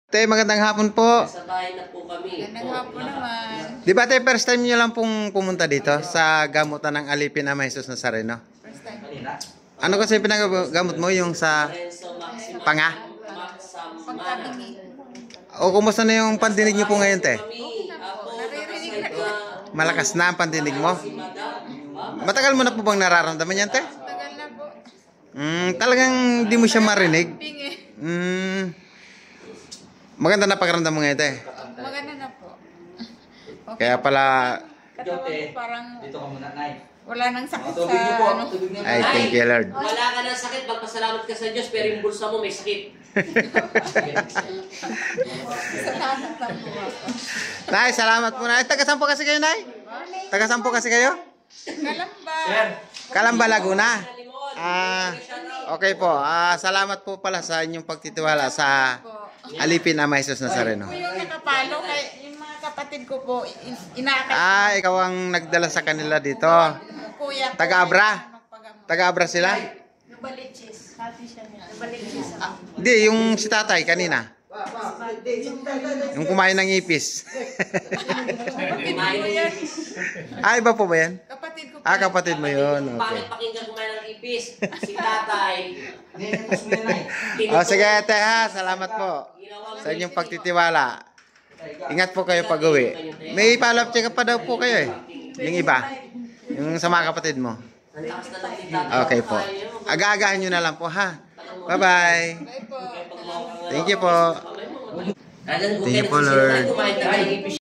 Te, magandang hapon po. Sa bahay na po kami. Magandang hapon naman. Di ba te, first time nyo lang pong pumunta dito sa gamutan ng Alipin Ama Jesus Nazareno? First time. Ano kasi pinagamot mo yung sa panga? Pagkatingi. O kumusta na yung pandinig nyo po ngayon te? Naririnig na po. Malakas na ang pandinig mo? Matagal mo na po bang nararamdaman yan te? Tagal na po. Talagang di mo siya marinig? Pingi. Maganda na pakiramdam mo ngayon te? Maganda na po. Okay. Kaya pala, Katawan ko parang Dito ka muna, Nay. wala nang sakit Tubig niyo po. sa ano. Tubig niyo. ay thank you Lord. Wala ka ng sakit, magpasalamat ka sa Diyos, pero yung bulsa mo may sakit. Sa tahanan lang po ako. Nay, salamat po na. Taga-sampo kasi kayo, Nay? Taga-sampo kasi kayo? Kalamba. Kalamba, Laguna. Okay po. Salamat po pala sa inyong pagtitiwala sa Alipin Ama Jesus Nazareno. Po yung nakapalo kay yung mga kapatid ko po inaakit. Ikaw ang nagdala sa kanila dito. Kuya ko. Taga-Abra? Taga-Abra sila? Nubalichis. Happy siya niya. Nubalichis. Hindi, yung si tatay kanina. Yung kumain ng ipis. Kapatid ko yan. Iba po ba yan? Kapatid ko po. Kapatid mo yun. Okay. Bakit pakinggan kumain ng ipis? Si tatay. Ninipos mo yun, Nay. Sige, ate ha. Salamat po sa inyong pagtitiwala. Ingat po kayo pag uwi. May follow-up check-up pa daw po kayo eh. Yung iba. Yung sa mga kapatid mo. Ang lakas na lang ni tatay. Okay po. Aga-agahan nyo na lang po ha. Bye-bye. Bye po. Thank you po. Alam ko, Thank you kaya po, Lord. kumain na ng ipis.